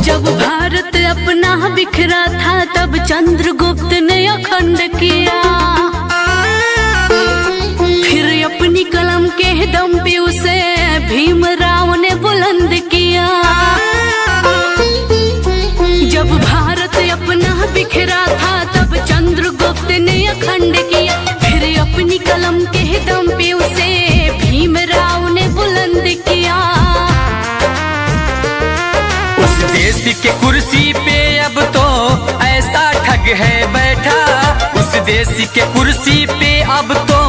जब भारत अपना बिखरा था तब चंद्रगुप्त ने अखंड किया, फिर अपनी कलम के दम पे उसे भीमराव ने बुलंद किया। जब भारत अपना बिखरा था तब चंद्रगुप्त ने अखंड किया, फिर अपनी कलम के दम पे उसे भीमराव ने बुलंद किया। उस देश के कुर्सी पे अब तो ऐसा ठग है बैठा, उस देश के कुर्सी पे अब तो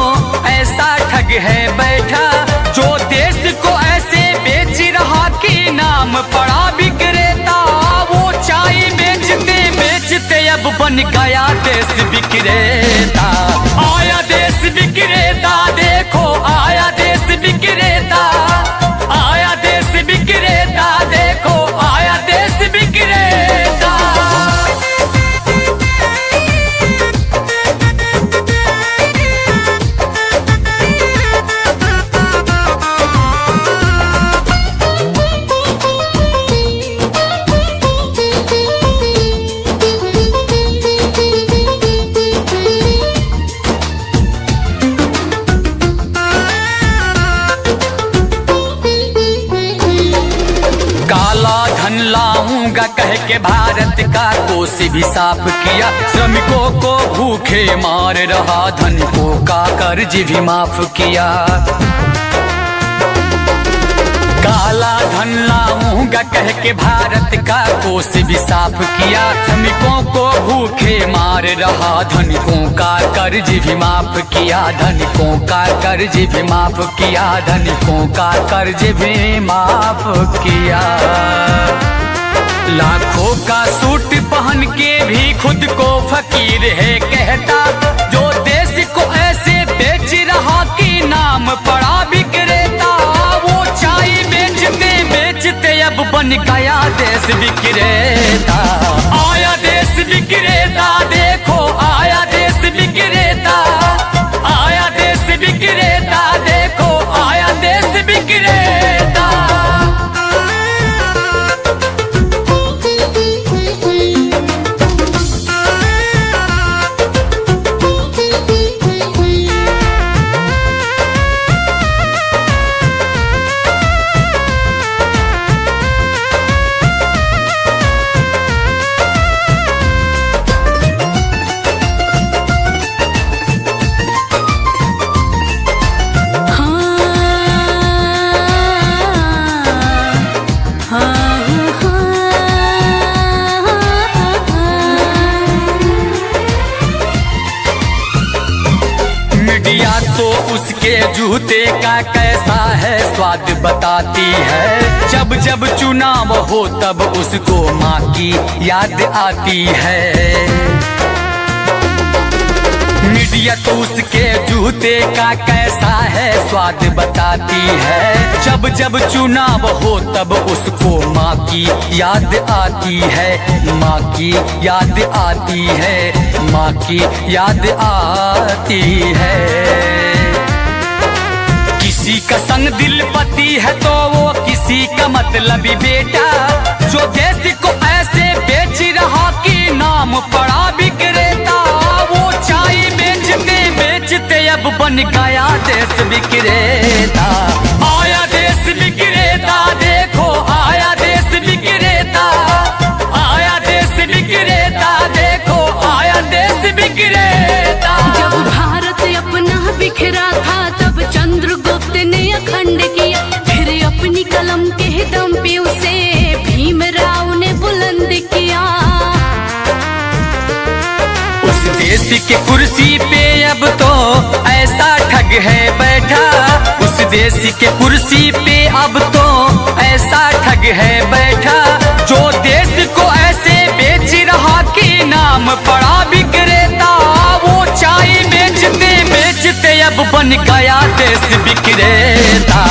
ऐसा ठग है बैठा, जो देश को ऐसे बेच रहा कि नाम पड़ा विक्रेता। वो चाय बेचते बेचते अब बन गया देश विक्रेता। आया देश विक्रेता, देखो आया देश विक्रेता, आया देश विक्रेता, देखो आया देश विक्रेता। लाऊंगा कह के भारत का कोष भी साफ किया, श्रमिकों को भूखे मार रहा, धनिकों का कर्ज भी माफ किया। काला धन लाऊंगा कह के भारत का कोष भी साफ किया, श्रमिकों को भूखे मार रहा, धनिकों का कर्ज भी माफ किया, धनिकों का कर्ज भी माफ किया, धनिकों का कर्ज भी माफ किया। लाखों का सूट पहन के भी खुद को फकीर है कहता, जो देश को ऐसे बेच रहा कि नाम पड़ा विक्रेता। वो चाय बेचते बेचते अब बन गया देश विक्रेता। आया देश विक्रेता, देखो आया देश विक्रेता, आया देश विक्रेता, देखो आया देश विक्रेता। तो उसके जूते का कैसा है स्वाद बताती है, जब जब चुनाव हो तब उसको माँ की याद आती है। मीडिया तो उसके जूते का कैसा है स्वाद बताती है, जब जब चुनाव हो तब उसको माँ की याद आती है, माँ की याद आती है, माँ की याद आती है। किसी का संग दिल पति है तो वो किसी का मतलबी बेटा, जो देश को ऐसे बेच रहा कि नाम पड़ा विक्रेता। वो चाय बेचते बेचते अब बन गया देश विक्रेता। आया देश विक्रेता, देखो आया देश विक्रेता, आया देश विक्रेता, देखो आया देश विक्रेता। जब भारत अपना बिखरा था तब चंद्रगुप्त ने अखंड किया, फिर अपनी कलम के दम पे उसे भीमराव ने बुलंद किया। उस देश के कुर्सी पे अब तो ऐसा ठग है बैठा, उस देश के कुर्सी पे अब तो ऐसा ठग है बैठा, जो देश को ऐसे बेच रहा कि नाम पड़ा विक्रेता। वो चाय बेचते बेचते अब बन गया देश विक्रेता।